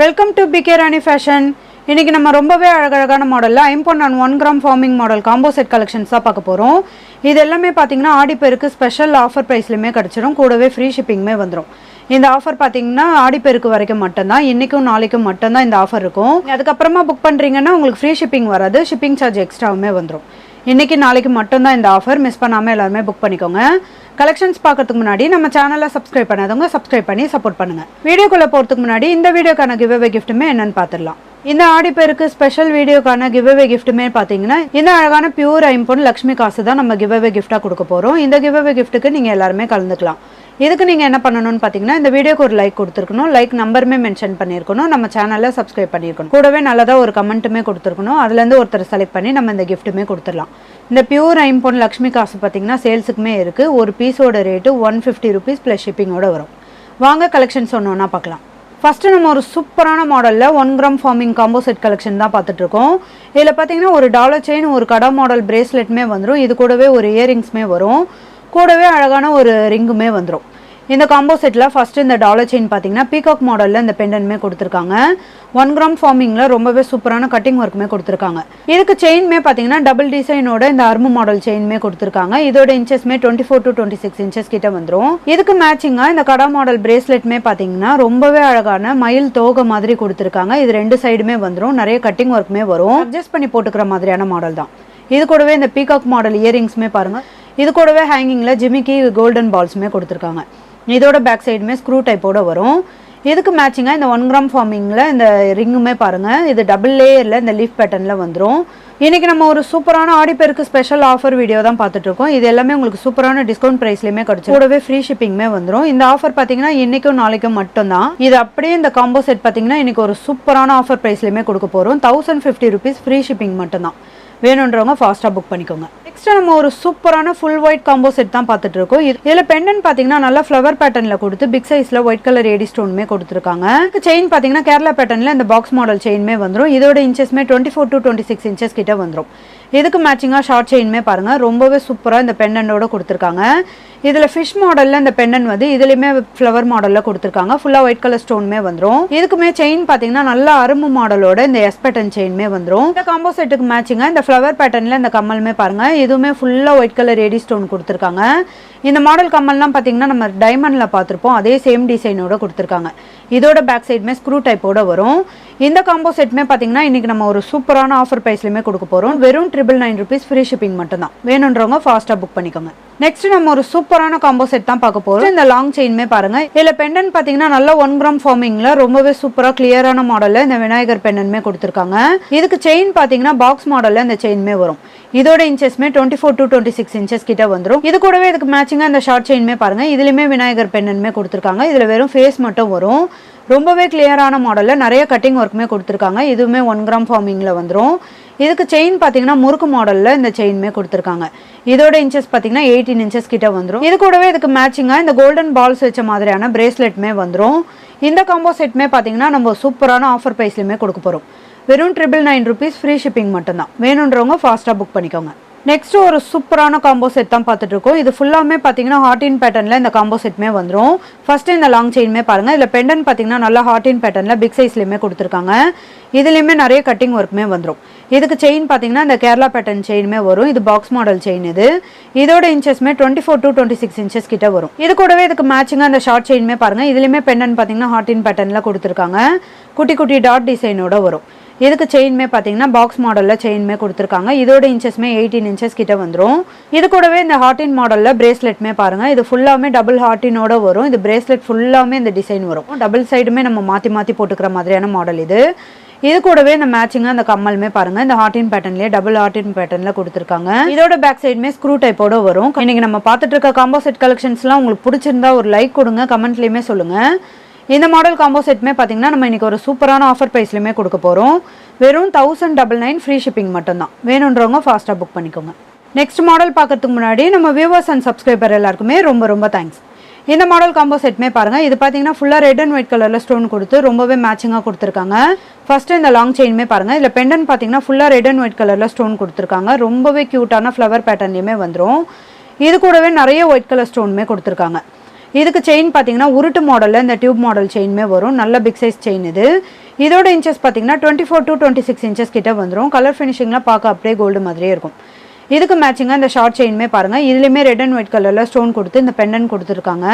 Welcome to PK Rani fashion. இன்றைக்கி நம்ம ரொம்பவே அழகழகான மாடலில் 5.1 gram forming model combo set collections தான் பார்க்க போகிறோம். இது எல்லாமே பார்த்தீங்கன்னா ஆடிப்பெருக்கு ஸ்பெஷல் ஆஃபர் ப்ரைஸ்லையுமே கிடச்சிரும், கூடவே ஃப்ரீ ஷிப்பிங்குமே வந்துடும். இந்த ஆஃபர் பார்த்தீங்கன்னா ஆடிப்பெருக்கு வரைக்கும் மட்டும்தான், இன்றைக்கும் நாளைக்கும் மட்டும்தான் இந்த ஆஃபர் இருக்கும். அதுக்கப்புறமா புக் பண்ணுறீங்கன்னா உங்களுக்கு ஃப்ரீ ஷிப்பிங் வராது, ஷிப்பிங் சார்ஜ் எக்ஸ்ட்ராவுமே வந்துடும். இன்றைக்கி நாளைக்கு மட்டும்தான் இந்த ஆஃபர், மிஸ் பண்ணாமல் எல்லாருமே புக் பண்ணிக்கோங்க. கலெக்ஷன்ஸ் பார்க்கறதுக்கு முன்னாடி நம்ம சேனலை சப்ஸ்கிரைப் பண்ணாதவங்க சப்ஸ்கிரைப் பண்ணி சப்போர்ட் பண்ணுங்கள். வீடியோக்குள்ளே போகிறதுக்கு முன்னாடி இந்த வீடியோக்கான கிவ்அவே கிஃப்ட்டுமே என்னென்னு பார்த்துடலாம். இந்த ஆடிப்பெருக்கு ஸ்பெஷல் வீடியோக்கான கிவ்அவே கிஃப்ட்டுமே பார்த்தீங்கன்னா இந்த அழகான பியூர் 5 பொன் லக்ஷ்மி காசு தான் நம்ம கிவ்அவே கிஃப்ட்டாக கொடுக்க போகிறோம். இந்த கிவ்அவே கிஃப்ட்டுக்கு நீங்கள் எல்லாருமே கலந்துக்கலாம். இதுக்கு நீங்கள் என்ன பண்ணணும்னு பார்த்தீங்கன்னா இந்த வீடியோக்கு ஒரு லைக் கொடுத்துருக்கணும், லைக் நம்பருமே மென்ஷன் பண்ணியிருக்கணும், நம்ம சேனலை சப்ஸ்கிரைப் பண்ணியிருக்கணும், கூடவே நல்லதாக ஒரு கமெண்ட்டுமே கொடுத்துருக்கணும். அதுலேருந்து ஒருத்தர் செலக்ட் பண்ணி நம்ம இந்த கிஃப்ட்டுமே கொடுத்துடலாம். இந்த பியூர் 5 பொன் லக்ஷ்மி காசு பார்த்தீங்கன்னா சேல்ஸுக்குமே இருக்குது. ஒரு பீஸோட ரேட்டு 150 ருபீஸ் ப்ளஸ் ஷிப்பிங்கோடு வரும். வாங்க கலெக்ஷன்ஸ் ஒன்று பார்க்கலாம். ஃபஸ்ட்டு நம்ம ஒரு சூப்பரான மாடலில் 1 gram farming combo set collection தான் பார்த்துட்ருக்கோம். இதில் பார்த்தீங்கன்னா ஒரு டாலர் செயின், ஒரு கடா மாடல் பிரேஸ்லெட்டுமே வந்துடும். இது கூடவே ஒரு இயரிங்ஸுமே வரும், கூடவே அழகான ஒரு ரிங்குமே வந்துடும். இந்த காம்போ செட்டில் ஃபஸ்ட்டு இந்த டாலர் செயின் பார்த்தீங்கன்னா பீகாக் மாடலில் இந்த பெண்டன்மே கொடுத்துருக்காங்க. 1 கிராம் ஃபார்மிங்கில் ரொம்பவே சூப்பரான கட்டிங் ஒர்க்குமே கொடுத்துருக்காங்க. இதுக்கு செயின்மே பார்த்தீங்கன்னா டபுள் டிசைனோட இந்த அர்மு மாடல் செயின்மே கொடுத்துருக்காங்க. இதோட இன்ச்சஸ்மே 24 to 26 இன்ச்சஸ் கிட்ட வந்துடும். இதுக்கு மேட்சிங்காக இந்த கடா மாடல் பிரேஸ்லெட்மே பார்த்தீங்கன்னா ரொம்பவே அழகான மயில் தோகை மாதிரி கொடுத்துருக்காங்க. இது 2 சைடுமே வந்துடும், நிறைய கட்டிங் ஒர்க்குமே வரும், அட்ஜஸ்ட் பண்ணி போட்டுக்கிற மாதிரியான மாடல் தான். இது கூடவே இந்த பீகாக் மாடல் இயரிங்ஸுமே பாருங்கள். இது கூடவே ஹேங்கிங்கில் ஜிமிக்கி கோல்டன் பால்ஸுமே கொடுத்துருக்காங்க. இதோட பேக் சைடுமே ஸ்க்ரூ டைப்போடு வரும். இதுக்கு மேட்சிங்காக இந்த 1 கிராம் ஃபார்மிங்கில் இந்த ரிங்குமே பாருங்கள், இது டபுள் லேயரில் இந்த லீஃப் பேட்டர்னில் வந்துடும். இன்றைக்கி நம்ம ஒரு சூப்பரான ஆடிப்பெருக்கு ஸ்பெஷல் ஆஃபர் வீடியோ தான் பார்த்துட்ருக்கோம். இது எல்லாமே உங்களுக்கு சூப்பரான டிஸ்கவுண்ட் ப்ரைஸ்லையுமே கிடச்சி, கூடவே ஃப்ரீ ஷிப்பிங்குமே வந்துடும். இந்த ஆஃபர் பார்த்தீங்கன்னா இன்றைக்கும் நாளைக்கும் மட்டும்தான். இது அப்படியே இந்த காம்போ செட் பார்த்தீங்கன்னா இன்றைக்கி ஒரு சூப்பரான ஆஃபர் ப்ரைஸ்லையுமே கொடுக்க போகிறோம். 1050 ருபீஸ் ஃப்ரீ ஷிப்பிங் மட்டும்தான். வேணுன்றவங்க ஃபாஸ்ட்டாக புக் பண்ணிக்கோங்க. நெக்ஸ்ட் நம்ம ஒரு சூப்பரான ஃபுல் ஒயிட் காம்போ செட் தான் பார்த்துட்டு இருக்கோம். இதில் பெண்டன் பார்த்தீங்கன்னா நல்லா ஃப்ளவர் பேட்டர்னில் கொடுத்து பிக் சைஸில் ஒயிட் கலர் ஏடி ஸ்டோனுமே கொடுத்துருக்காங்க. செயின் பார்த்தீங்கன்னா கேரளா பேட்டர்னில் இந்த பாக்ஸ் மாடல் செயின்மே வந்துடும். இதோட இன்ச்சஸ்மே 24 to 26 இன்ச்சஸ் கிட்ட வந்துடும். இதுக்கு மேட்சிங்காக ஷார்ட் செயின்மே பாருங்கள், ரொம்பவே சூப்பராக இந்த பெண்டனோட கொடுத்துருக்காங்க. இதில் ஃபிஷ் மாடலில் இந்த பெண்டன் வந்து இதுலேயுமே ஃப்ளவர் மாடலில் கொடுத்துருக்காங்க. ஃபுல்லாக ஒயிட் கலர் ஸ்டோனுமே வந்துடும். இதுக்குமே செயின் பார்த்தீங்கன்னா நல்லா அரும்பு மாடலோட இந்த எஸ் பேட்டன் செயின்மே வந்துடும். இந்த காம்போ செட்டுக்கு மேட்சிங்காக இந்த ஃப்ளவர் பேட்டர்னில் இந்த கம்மலுமே பாருங்கள், இதுவுமே ஃபுல்லாக ஒயிட் கலர் ஏடி ஸ்டோன் கொடுத்துருக்காங்க. இந்த மாடல் கம்மல்லாம் பார்த்தீங்கன்னா நம்ம டைமண்டில் பார்த்துருப்போம், அதே சேம் டிசைனோட கொடுத்துருக்காங்க. இதோட பேக் சைடுமே ஸ்க்ரூ டைப்போட வரும். இந்த காம்போ செட்டுமே பார்த்தீங்கன்னா இன்றைக்கி நம்ம ஒரு சூப்பரான ஆஃபர் ப்ரைஸ்லையுமே கொடுக்க போகிறோம். வெறும் 999 ருபீஸ் ஃப்ரீ ஷிப்பிங் மட்டும்தான். வேணுன்றவங்க ஃபாஸ்ட்டாக புக் பண்ணிக்கோங்க. நெக்ஸ்ட் நம்ம ஒரு சூப்பரான காம்போ செட் தான் பார்க்க போகிறோம். இந்த லாங் செயின்மே பாருங்கள், இதில் பெண்டன் பார்த்தீங்கன்னா நல்லா 1 கிராம் ஃபார்மிங்கில் ரொம்பவே சூப்பராக கிளியரான மாடலில் இந்த விநாயகர் பெண்டன்மே கொடுத்துருக்காங்க. இதுக்கு செயின் பார்த்தீங்கன்னா பாக்ஸ் மாடலில் இந்த செயின்மே வரும். இதோட இன்ச்சஸ்மே 24 to 26 இன்ச்சஸ் கிட்ட வந்துடும். இது கூடவே இதுக்கு மேட்சிங்காக இந்த ஷார்ட் செயின்மே பாருங்கள், இதுலேயுமே விநாயகர் பெண்டன்மே கொடுத்துருக்காங்க. இதில் வெறும் ஃபேஸ் மட்டும் வரும். ரொம்பவே கிளியரான மாடலில் நிறைய கட்டிங் ஒர்க்குமே கொடுத்துருக்காங்க. இதுவுமே 1 கிராம் ஃபார்மிங்கில் வந்துடும். இதுக்கு செயின் பார்த்தீங்கன்னா முறுக்கு மாடலில் இந்த செயின்மே கொடுத்துருக்காங்க. இதோட இன்ச்சஸ் பார்த்தீங்கன்னா 18 இன்ச்சஸ் கிட்ட வந்துடும். இது கூடவே இதுக்கு மேட்சிங்காக இந்த கோல்டன் பால்ஸ் வச்ச மாதிரியான பிரேஸ்லெட்டுமே வந்துடும். இந்த காம்போ செட்டுமே பார்த்தீங்கன்னா நம்ம சூப்பரான ஆஃபர் ப்ரைஸ்லையுமே கொடுக்க போகிறோம். வெறும் 999 ருபீஸ் ஃப்ரீ ஷிப்பிங் மட்டும்தான். வேணுன்றவங்க ஃபாஸ்ட்டாக புக் பண்ணிக்கோங்க. நெக்ஸ்ட் ஒரு சூப்பரான காம்போ செட் தான் பார்த்துட்டு இருக்கோம். இது ஃபுல்லாமே பார்த்தீங்கன்னா ஹார்டின் பேட்டர்னில் இந்த காம்போ செட்டுமே வந்துடும். ஃபர்ஸ்ட் இந்த லாங் செயின்மே பாருங்கள், இதில் பெண்டன் பார்த்தீங்கன்னா நல்லா ஹார்டின் பேட்டர்னில் பிக் சைஸ்லையுமே கொடுத்துருக்காங்க. இதுலேயுமே நிறைய கட்டிங் ஒர்க்குமே வந்துடும். இதுக்கு செயின் பார்த்தீங்கன்னா இந்த கேரளா பேட்டர்ன் செயினுமே வரும். இது பாக்ஸ் மாடல் செயின். இதோட இன்ச்சஸ்மே 24 to 26 இன்ச்சஸ் கிட்ட வரும். இது கூடவே இதுக்கு மேட்சிங்காக இந்த ஷார்ட் செயின்மே பாருங்கள், இதுலேயுமே பெண்டன் பார்த்தீங்கன்னா ஹார்டின் பேட்டர்னில் கொடுத்துருக்காங்க. குட்டி குட்டி டாட் டிசைனோட வரும். இதுக்கு செயின்மே பார்த்தீங்கன்னா பாக்ஸ் மாடலில் செயின்மே கொடுத்துருக்காங்க. இதோட இன்ச்சஸ்மே 18 இன்ச்சஸ் கிட்ட வந்துடும். இது கூடவே இந்த ஹார்டின் மாடலில் பிரேஸ்லெட்மே பாருங்கள், இது ஃபுல்லாமே டபுள் ஹார்டினோட வரும். இது பிரேஸ்லெட் ஃபுல்லாமே இந்த டிசைன் வரும். டபுள் சைடுமே நம்ம மாற்றி மாற்றி போட்டுக்கிற மாதிரியான மாடல் இது. இது கூடவே இந்த மேட்சிங்காக அந்த கம்மலுமே பாருங்கள், இந்த ஹார்டின் பேட்டர்ன்லேயே டபுள் ஹார்டின் பேட்டர்னில் கொடுத்துருக்காங்க. இதோட பேக் சைடுமே ஸ்க்ரூ டைப்போட வரும். இன்னைக்கு நம்ம பார்த்துட்டு இருக்க காம்போ செட் கலெக்ஷன்ஸ்லாம் உங்களுக்கு பிடிச்சிருந்தா ஒரு லைக் கொடுங்க, கமெண்ட்லேயுமே சொல்லுங்கள். இந்த மாடல் காம்போ செட்டுமே பார்த்தீங்கன்னா நம்ம இன்றைக்கி ஒரு சூப்பரான ஆஃபர் ப்ரைஸ்லையுமே கொடுக்க போகிறோம். வெறும் 1099 ஃப்ரீ ஷிப்பிங் மட்டும்தான். வேணுன்றவங்க ஃபாஸ்ட்டாக புக் பண்ணிக்கோங்க. நெக்ஸ்ட் மாடல் பார்க்கறதுக்கு முன்னாடி நம்ம வியூவர்ஸ் அண்ட் சப்ஸ்கிரைபர் எல்லாருக்குமே ரொம்ப ரொம்ப தேங்க்ஸ். இந்த மாடல் காம்போ செட்டுமே பாருங்கள், இது பார்த்தீங்கன்னா ஃபுல்லாக ரெட் அண்ட் ஒயிட் கலரில் ஸ்டோன் கொடுத்து ரொம்பவே மேட்சிங்காக கொடுத்துருக்காங்க. ஃபஸ்ட்டு இந்த லாங் செயின்மே பாருங்கள், இதில் பெண்டன் பார்த்தீங்கன்னா ஃபுல்லாக ரெட் அண்ட் ஒயிட் கலரில் ஸ்டோன் கொடுத்துருக்காங்க. ரொம்பவே க்யூட்டான ஃப்ளவர் பேட்டர்ன்லேயுமே வந்துடும். இது கூடவே நிறைய ஒயிட் கலர் ஸ்டோனுமே கொடுத்துருக்காங்க. இதுக்கு செயின் பார்த்தீங்கன்னா உருட்டு மாடலில் இந்த டியூப் மாடல் செயினுமே வரும். நல்ல பிக் சைஸ் செயின் இது. இதோட இன்ச்சஸ் பார்த்தீங்கன்னா 24 to 26 இன்ச்சஸ் கிட்ட வந்துடும். கலர் ஃபினிஷிங்லாம் பார்க்க அப்படியே கோல்டு மாதிரியே இருக்கும். இதுக்கு மேட்சிங்காக இந்த ஷார்ட் செயினுமே பாருங்கள். இதுலேயுமே ரெட் அண்ட் ஒயிட் கலரில் ஸ்டோன் கொடுத்து இந்த பெண்டன் கொடுத்துருக்காங்க.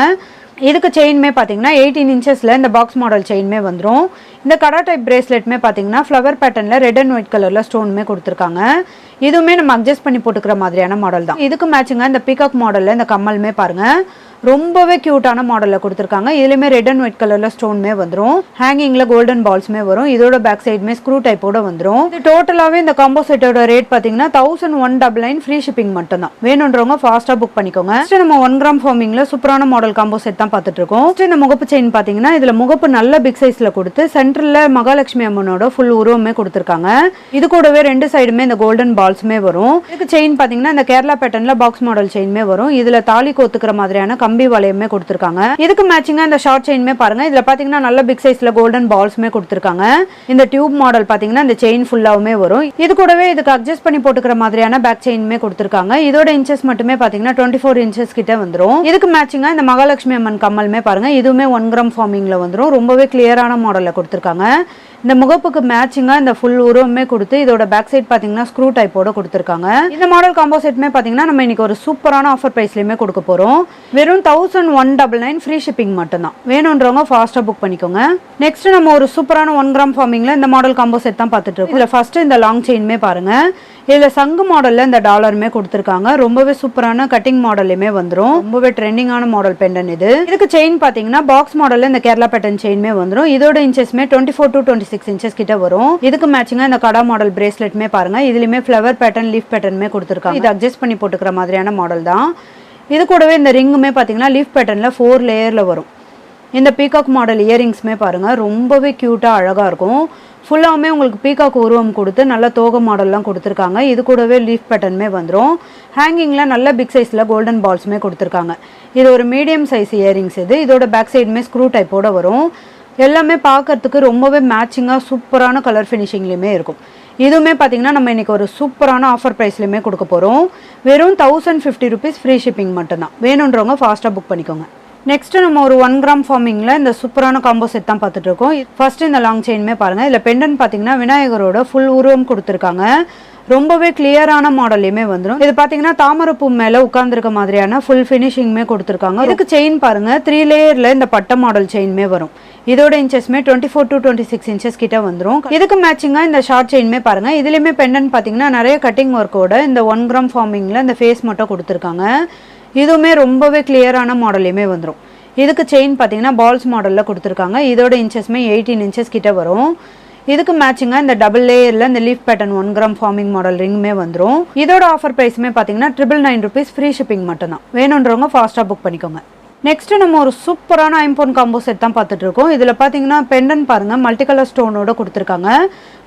இதுக்கு செயினுமே பார்த்தீங்கன்னா 18 இன்ச்சஸில் இந்த பாக்ஸ் மாடல் செயினுமே வந்துடும். இந்த கடா டைப் பிரேஸ்லெட்டுமே பார்த்தீங்கன்னா ஃப்ளவர் பேட்டர்னில் ரெட் அண்ட் ஒயிட் கலரில் ஸ்டோனுமே கொடுத்துருக்காங்க. இதுவுமே நம்ம அட்ஜஸ்ட் பண்ணி போட்டுக்கிற மாதிரியான மாடல் தான். இதுக்கு மேட்சிங்காக இந்த பீகாக் மாடலில் இந்த கம்மலுமே பாருங்கள். ரொம்பவே க்யூட்டான மாடலில் கொடுத்துருக்காங்க. இதுலேயுமே ரெட் அண்ட் ஒயிட் கலரில் ஸ்டோனுமே வந்துடும். ஹேங்கிங்கில் கோல்டன் பால்ஸுமே வரும். இதோட பேக் சைடுமே ஸ்க்ரூ டைப்போட வந்துடும். இது டோட்டலாகவே இந்த காம்போ செட்டோட ரேட் பார்த்தீங்கன்னா 1199 ஃப்ரீ ஷிப்பிங் மட்டும் தான். வேணுன்றவங்க ஃபாஸ்ட்டாக புக் பண்ணிக்கோங்க. நம்ம 1 கிராம் ஃபார்மிங்கில் சூப்பரான மாடல் காம்போ செட் தான் பார்த்துட்டு இருக்கோம். இந்த முகப்பு செயின் பார்த்தீங்கன்னா இதில் முகப்பு நல்ல பிக் சைஸில் கொடுத்து சென்டரில் மகாலட்சுமி அம்மனோட ஃபுல் உருவமே கொடுத்துருக்காங்க. இது கூடவே 2 சைடுமே இந்த கோல்டன் பால்ஸுமே வரும். இதுக்கு செயின் பார்த்தீங்கன்னா இந்த கேரளா பேட்டர்னில் பாக்ஸ் மாடல் செயினுமே வரும். இதில் தாலி கோத்துக்கிற மாதிரியான கம்பி வளையமே கொடுத்துருக்காங்க. இதுக்கு மேட்சிங்கா இந்த ஷார்ட் செயினுமே பாருங்க. இதுல பாத்தீங்கன்னா நல்ல பிக் சைஸ்ல கோல்டன் பால்ஸ்மே கொடுத்துருக்காங்க. இந்த டியூப் மாடல் பாத்தீங்கன்னா இந்த செயின் ஃபுல்லாவுமே வரும். இது கூடவே இதுக்கு அட்ஜஸ்ட் பண்ணி போட்டுக்கிற மாதிரியான பேக் செயினுமே கொடுத்துருக்காங்க. இதோட இன்ச்சஸ் மட்டுமே பாத்தீங்கன்னா 24 இன்ச்சஸ் கிட்ட வந்துடும். இதுக்கு மேட்சிங்கா இந்த மகாலட்சுமி அம்மன் கம்மலுமே பாருங்க. இதுவுமே 1 கிராம் ஃபார்மிங்ல வந்துடும். ரொம்பவே கிளியரான மாடல்ல கொடுத்துருக்காங்க. இந்த முகப்புக்கு மேட்சிங்கா இந்த ஃபுல் உருவமே கொடுத்து இதோட பேக் சைட் பாத்தீங்கன்னா ஸ்க்ரூ டைப்போட கொடுத்துருக்காங்க. இந்த மாடல் காம்போ செட்மே பாத்தீங்கன்னா நம்ம இன்னைக்கு ஒரு சூப்பரான ஆஃபர் பிரைஸ்லயுமே கொடுக்க போறோம். வெறும் 1199 ஃப்ரீ ஷிப்பிங் மட்டும் தான். வேணுன்றவங்க ஃபாஸ்டா புக் பண்ணிக்கோங்க. நெக்ஸ்ட் நம்ம ஒரு சூப்பரான 1 கிராம் ஃபார்மிங்ல இந்த மாடல் காம்போ செட் தான் பார்த்துட்டு இருக்கோம். இதுல ஃபர்ஸ்ட் இந்த லாங் செயின்மே பாருங்க. இதுல சங்கு மாடல்ல இந்த டாலருமே கொடுத்துருக்காங்க. ரொம்பவே சூப்பரான கட்டிங் மாடலுமே வந்துடும். ரொம்பவே ட்ரெண்டிங்கான மாடல் பெண்டன் இது. இதுக்கு செயின் பாத்தீங்கன்னா பாக்ஸ் மாடல்ல இந்த கேரளா பேட்டர்ன் செயின்மே வந்துடும். இதோட இன்ச்சஸ்மே 24 to 26 இன்ச்சஸ் கிட்ட வரும். இதுக்கு மேட்சிங்கா இந்த கடா மாடல் பிரேஸ்லெட்மே பாருங்க. இதுலயுமே ஃப்ளவர் பேட்டர்ன் லீஃப் பேட்டர்னுமே கொடுத்துருக்காங்க. இது அட்ஜஸ்ட் பண்ணி போட்டுக்கிற மாதிரியான மாடல் தான். இது கூடவே இந்த ரிங்குமே பாத்தீங்கன்னா லீஃப் பேட்டர்ன்ல 4 லேயர்ல வரும். இந்த பீகாக் மாடல் இயரிங்ஸ்மே பாருங்க. ரொம்பவே கியூட்டா அழகா இருக்கும். ஃபுல்லாமே உங்களுக்கு பீகாக் உருவம் கொடுத்து நல்ல தோகை மாடல்லாம் கொடுத்துருக்காங்க. இது கூடவே லீஃப் பேட்டர்னுமே வந்துடும். ஹேங்கிங்கில் நல்ல பிக் சைஸில் கோல்டன் பால்ஸுமே கொடுத்துருக்காங்க. இது ஒரு மீடியம் சைஸ் இயரிங்ஸ் இது. இதோட பேக் சைடுமே ஸ்க்ரூ டைப்போட வரும். எல்லாமே பார்க்கறதுக்கு ரொம்பவே மேட்சிங்காக சூப்பரான கலர் ஃபினிஷிங்லேயுமே இருக்கும். இதுவுமே பார்த்தீங்கன்னா நம்ம இன்றைக்கி ஒரு சூப்பரான ஆஃபர் ப்ரைஸ்லையுமே கொடுக்க போகிறோம். வெறும் 1050 ருபீஸ் ஃப்ரீ ஷிப்பிங் மட்டும்தான். வேணுன்றவங்க ஃபாஸ்ட்டாக புக் பண்ணிக்கோங்க. நெக்ஸ்ட் நம்ம ஒரு 1 கிராம் ஃபார்மிங்கில் இந்த சூப்பரான காம்போ செட் தான் பார்த்துட்டு இருக்கோம். ஃபர்ஸ்ட் இந்த லாங் செயின்மே பாருங்கள். இதில் பெண்டன் பார்த்தீங்கன்னா விநாயகரோட ஃபுல் உருவம் கொடுத்துருக்காங்க. ரொம்பவே கிளியரான மாடல்லையுமே வந்துடும். இது பார்த்தீங்கன்னா தாமரைப்பூ மேலே உட்கார்ந்துருக்க மாதிரியான ஃபுல் ஃபினிஷிங்குமே கொடுத்துருக்காங்க. இதுக்கு செயின் பாருங்க 3 லேயரில் இந்த பட்ட மாடல் செயின்மே வரும். இதோட இன்ச்சஸ்மே 24 to 26 இன்ச்சஸ் கிட்ட வந்துடும். இதுக்கு மேட்சிங்காக இந்த ஷார்ட் செயின்மே பாருங்க. இதுலேயுமே பெண்டன் பார்த்தீங்கன்னா நிறைய கட்டிங் ஒர்க்கோட இந்த 1 கிராம் ஃபார்மிங்கில் இந்த ஃபேஸ் மட்டும் கொடுத்துருக்காங்க. இதுவுமே ரொம்பவே கிளியரான மாடல்லையுமே வந்துடும். இதுக்கு செயின் பார்த்தீங்கன்னா பால்ஸ் மாடலில் கொடுத்துருக்காங்க. இதோட இன்ச்சஸ்மே 18 இன்ச்சஸ் கிட்ட வரும். இதுக்கு மேட்சிங்காக இந்த டபுள் லேயரில் இந்த leaf pattern 1 gram forming model ரிங்குமே வந்துடும். இதோட ஆஃபர் ப்ரைஸுமே பார்த்தீங்கன்னா 999 ருபீஸ் ஃப்ரீ ஷிப்பிங் மட்டும்தான். வேணுன்றவங்க ஃபாஸ்ட்டாக புக் பண்ணிக்கோங்க. நெக்ஸ்ட் நம்ம ஒரு சூப்பரான ஐம்போன் காம்போ செட் தான் பார்த்துட்டு இருக்கோம். இதில் பார்த்தீங்கன்னா பெண்டன் பாருங்க மல்டி கலர் ஸ்டோனோட கொடுத்துருக்காங்க.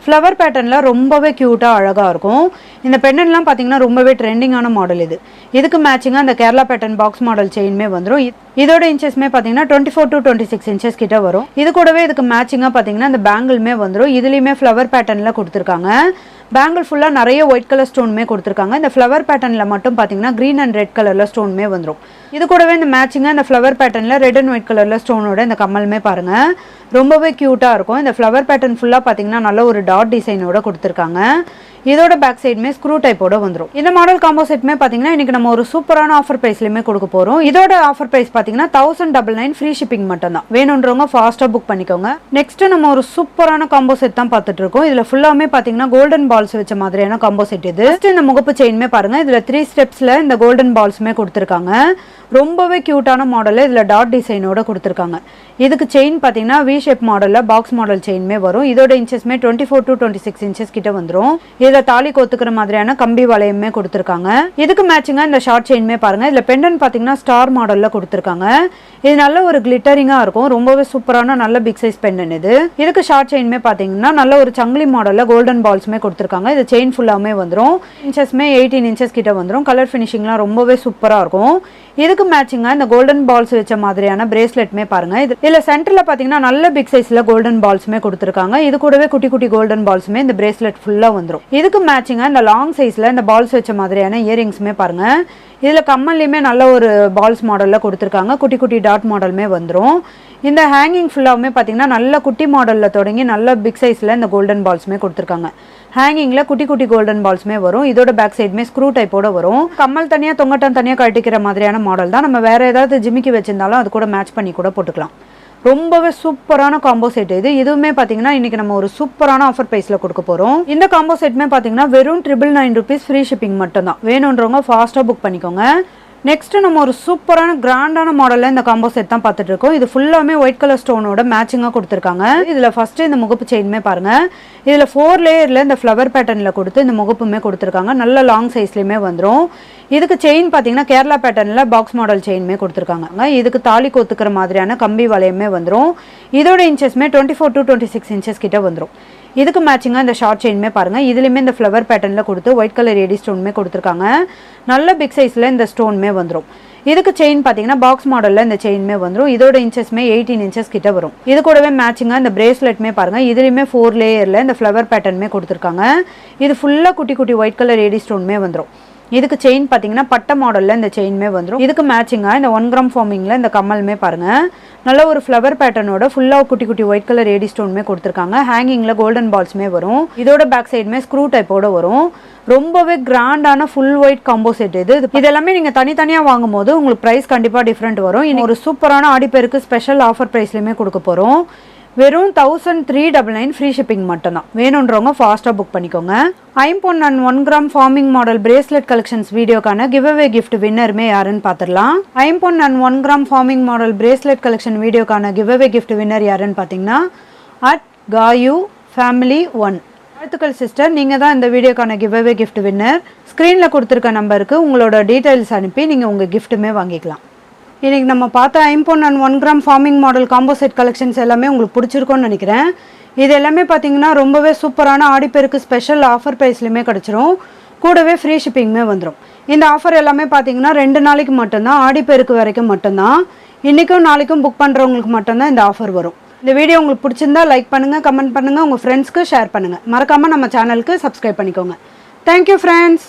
ஃப்ளவர் பேட்டர்னில் ரொம்பவே க்யூட்டாக அழகாக இருக்கும். இந்த பெண்டன்லாம் பார்த்தீங்கன்னா ரொம்பவே ட்ரெண்டிங்கான மாடல் இது. இதுக்கு மேட்சிங்காக அந்த கேரளா பேட்டர்ன் பாக்ஸ் மாடல் செயின்மே வந்துடும். இதோட இன்ச்சஸ்மே பார்த்தீங்கன்னா 24 to 26 இன்ச்சஸ் கிட்ட வரும். இது கூடவே இதுக்கு மேட்சிங்காக பார்த்தீங்கன்னா இந்த பேங்கிள்மே வந்துடும். இதுலேயுமே ஃப்ளவர் பேட்டர்னில் கொடுத்துருக்காங்க. பேங்கிள் ஃபுல்லாக நிறைய ஒயிட் கலர் ஸ்டோனுமே கொடுத்துருக்காங்க. இந்த ஃப்ளவர் பேட்டர்னில் மட்டும் பார்த்தீங்கன்னா க்ரீன் அண்ட் ரெட் கலரில் ஸ்டோனுமே வந்துடும். இது கூடவே இந்த மேட்சிங்காக இந்த ஃப்ளவர் பேட்டர்னில் ரெட் அண்ட் ஒயிட் கலரில் ஸ்டோனோட இந்த கம்மலுமே பாருங்கள். ரொம்பவே க்யூட்டாக இருக்கும். இந்த ஃப்ளவர் பேட்டர்ன் ஃபுல்லாக பார்த்தீங்கன்னா நல்ல ஒரு டாட் டிசைனோட கொடுத்துருக்காங்க. இதோட பேக் சைடுமே ஸ்க்ரூ டைப்போட வந்துடும். இந்த மாடல் காம்போ செட்மே பார்த்தீங்கன்னா இன்னைக்கு நம்ம ஒரு சூப்பரான ஆஃபர் ப்ரைஸ்லையுமே கொடுக்க போகிறோம். இதோட ஆஃபர் ப்ரைஸ் பார்த்தீங்கன்னா 1099 ஃப்ரீ ஷிப்பிங் மட்டும் தான். வேணுன்றவங்க ஃபாஸ்ட்டாக புக் பண்ணிக்கோங்க. நெக்ஸ்ட் நம்ம ஒரு சூப்பரான காம்போ செட் தான் பார்த்துட்டு இருக்கோம். இதில் ஃபுல்லாமே பார்த்தீங்கன்னா கோல்டன் பால்ஸ் வச்ச மாதிரியான காம்போ செட் இது. இந்த முகப்பு செயின்மே பாருங்க. இதில் 3 ஸ்டெப்ஸில் இந்த கோல்டன் பால்ஸுமே கொடுத்துருக்காங்க. ரொம்பவே க்யூட்டான மாடலில் இதில் டாட் டிசைனோட கொடுத்துருக்காங்க. இதுக்கு செயின் பார்த்தீங்கன்னா வி ஷேப் மாடலில் பாக்ஸ் மாடல் செயின்மே வரும். இதோட இன்ச்சஸ்மே 24 to 26 இன்ச்சஸ் கிட்ட வந்துடும். இதில் தாலி கோத்துக்கிற மாதிரியான கம்பி வளையமே கொடுத்துருக்காங்க. இதுக்கு மேட்சிங்காக இந்த ஷார்ட் செயின்மே பாருங்க. இதில் பெண்டன் பார்த்தீங்கன்னா ஸ்டார் மாடலில் கொடுத்துருக்காங்க. இது நல்ல ஒரு கிளிட்டரிங்காக இருக்கும். ரொம்பவே சூப்பரான நல்ல பிக் சைஸ் பெண்டன் இது. இதுக்கு ஷார்ட் செயின்மே பார்த்தீங்கன்னா நல்ல ஒரு சங்கிலி மாடலில் கோல்டன் பால்ஸுமே கொடுத்துருக்காங்க. இது செயின் ஃபுல்லாமே வந்துடும். இன்ச்சஸ்மே 18 இன்ச்சஸ் கிட்ட வந்துடும். கலர் ஃபினிஷிங்லாம் ரொம்பவே சூப்பராக இருக்கும். இதுக்கு இதுக்கு மேட்சிங்காக இந்த கோல்டன் பால்ஸ் வச்ச மாதிரியான பிரேஸ்லெட்டுமே பாருங்கள். இதில் சென்டரில் பார்த்தீங்கன்னா நல்ல பிக் சைஸில் கோல்டன் பால்ஸுமே கொடுத்துருக்காங்க. இது கூடவே குட்டி குட்டி கோல்டன் பால்ஸுமே இந்த பிரேஸ்லெட் ஃபுல்லாக வந்துடும். இதுக்கு மேட்சிங்காக இந்த லாங் சைஸில் இந்த பால்ஸ் வச்ச மாதிரியான இயரிங்ஸுமே பாருங்கள். இதில் கம்மல்லையுமே நல்ல ஒரு பால்ஸ் மாடலில் கொடுத்துருக்காங்க. குட்டி குட்டி டாட் மாடலுமே வந்துடும். இந்த ஹேங்கிங் ஃபுல்லாகவுமே பார்த்தீங்கன்னா நல்ல குட்டி மாடலில் தொடங்கி நல்ல பிக் சைஸில் இந்த கோல்டன் பால்ஸுமே கொடுத்துருக்காங்க. ஹேங்கிங்கில் குட்டி குட்டி கோல்டன் பால்ஸுமே வரும். இதோட பேக் சைடுமே ஸ்க்ரூ டைப்போட வரும். கம்மல் தனியாக தொங்கட்டம் தனியாக கட்டிக்கிற மாதிரியான மாடல் தான். நம்ம வேறு ஏதாவது ஜிமிக்கி வச்சிருந்தாலும் அது கூட மேட்ச் பண்ணி கூட போட்டுக்கலாம். ரொம்பவே சூப்பரான காம்போ செட் இது. இதுவுமே பார்த்தீங்கன்னா இன்றைக்கி நம்ம ஒரு சூப்பரான ஆஃபர் ப்ரைஸில் கொடுக்க போகிறோம். இந்த காம்போ செட்டுமே பார்த்தீங்கன்னா வெறும் 999 ரூபீஸ் ஃப்ரீ ஷிப்பிங் மட்டும்தான். வேணுன்றவங்க ஃபாஸ்ட்டாக புக் பண்ணிக்கோங்க. நெக்ஸ்ட்டு நம்ம ஒரு சூப்பரான கிராண்டான மாடலில் இந்த காம்போ செட் தான் பார்த்துட்டு இருக்கோம். இது ஃபுல்லாமே ஒயிட் கலர் ஸ்டோனோட மேட்சிங்காக கொடுத்துருக்காங்க. இதில் ஃபஸ்ட்டு இந்த முகப்பு செயினுமே பாருங்கள். இதில் 4 லேயரில் இந்த ஃப்ளவர் பேட்டர்னில் கொடுத்து இந்த முகப்புமே கொடுத்துருக்காங்க. நல்ல லாங் சைஸ்லேயுமே வந்துடும். இதுக்கு செயின் பார்த்தீங்கன்னா கேரளா பேட்டர்னில் பாக்ஸ் மாடல் செயினுமே கொடுத்துருக்காங்க. இதுக்கு தாலி கோத்துக்கிற மாதிரியான கம்பி வளையமே வந்துடும். இதோட இன்ச்சஸ்மே 24 to 26 இன்ச்சஸ் கிட்ட வந்துடும். இதுக்கு மேட்சிங்காக இந்த ஷார்ட் செயினுமே பாருங்கள். இதுலேயுமே இந்த ஃப்ளவர் பேட்டர்னில் கொடுத்து ஒயிட் கலர் ஏடி ஸ்டோனுமே கொடுத்துருக்காங்க. நல்ல பிக் சைஸில் இந்த ஸ்டோனுமே வந்துடும். இதுக்கு செயின் பார்த்தீங்கன்னா பாக்ஸ் மாடலில் இந்த செயினுமே வந்துடும். இதோட இன்ச்சஸ்மே 18 இன்ச்சஸ் கிட்ட வரும். இது கூடவே மேட்சிங்காக இந்த பிரேஸ்லெட்டுமே பாருங்கள். இதுலேயுமே 4 லேயரில் இந்த ஃப்ளவர் பேட்டர்னுமே கொடுத்துருக்காங்க. இது ஃபுல்லாக குட்டி குட்டி ஒயிட் கலர் ஏடி ஸ்டோனுமே வந்துடும். இதுக்கு செயின் பார்த்தீங்கன்னா பட்டை மாடலில் இந்த செயினுமே வந்துடும். இதுக்கு மேட்சிங்காக இந்த 1 கிராம் ஃபார்மிங்கில் இந்த கம்மலுமே பாருங்கள். நல்ல ஒரு ஃப்ளவர் பேட்டர்னோட ஃபுல்லாக குட்டி குட்டி ஒயிட் கலர் ஏடி ஸ்டோனுமே கொடுத்துருக்காங்க. ஹேங்கிங்கில் கோல்டன் பால்ஸுமே வரும். இதோட பேக் சைடுமே ஸ்க்ரூ டைப்போட வரும். ரொம்பவே கிராண்டான ஃபுல் ஒயிட் காம்போ செட் இது. இதெல்லாமே நீங்கள் தனித்தனியாக வாங்கும் போது உங்களுக்கு ப்ரைஸ் கண்டிப்பாக டிஃப்ரெண்ட் வரும். இன்னும் ஒரு சூப்பரான ஆடிப்பேருக்கு ஸ்பெஷல் ஆஃபர் ப்ரைஸ்லையுமே கொடுக்க போகிறோம். வெறும் 1399 ஃப்ரீ ஷிப்பிங் மட்டும்தான். வேணுன்றவங்க ஃபாஸ்ட்டாக புக் பண்ணிக்கோங்க. ஐம்பொன் and 1 gram forming model bracelet collections வீடியோக்கான கிவ்அவே கிஃப்ட் வின்னருமே யாருன்னு பார்த்துடலாம். ஐம்பொன் and 1 gram forming model bracelet collection வீடியோக்கான கிவ்அவே கிஃப்ட் வின்னர் யாருன்னு பார்த்தீங்கன்னா @gayu family 1. வாழ்த்துக்கள் சிஸ்டர், நீங்கள் தான் இந்த வீடியோக்கான கிவ்அவே கிஃப்ட் வின்னர். ஸ்க்ரீனில் கொடுத்துருக்க நம்பருக்கு உங்களோட டீட்டெயில்ஸ் அனுப்பி நீங்கள் உங்கள் கிஃப்ட்டுமே வாங்கிக்கலாம். இன்றைக்கி நம்ம பார்த்த ஐம்பொன் and 1 gram forming model combo set collections எல்லாமே உங்களுக்கு பிடிச்சிருக்கோன்னு நினைக்கிறேன். இது எல்லாமே பார்த்தீங்கன்னா ரொம்பவே சூப்பரான ஆடிப்பேருக்கு ஸ்பெஷல் ஆஃபர் ப்ரைஸ்லையுமே கிடச்சிரும். கூடவே ஃப்ரீ ஷிப்பிங்குமே வந்துடும். இந்த ஆஃபர் எல்லாமே பார்த்தீங்கன்னா 2 நாளைக்கு மட்டும்தான், ஆடிப்பேருக்கு வரைக்கும் மட்டும்தான். இன்றைக்கும் நாளைக்கும் புக் பண்ணுறவங்களுக்கு மட்டும்தான் இந்த ஆஃபர் வரும். இந்த வீடியோ உங்களுக்கு பிடிச்சிருந்தா லைக் பண்ணுங்கள், கமெண்ட் பண்ணுங்கள், உங்கள் ஃப்ரெண்ட்ஸ்க்கு ஷேர் பண்ணுங்கள். மறக்காமல் நம்ம சேனலுக்கு சப்ஸ்கிரைப் பண்ணிக்கோங்க. Thank you friends.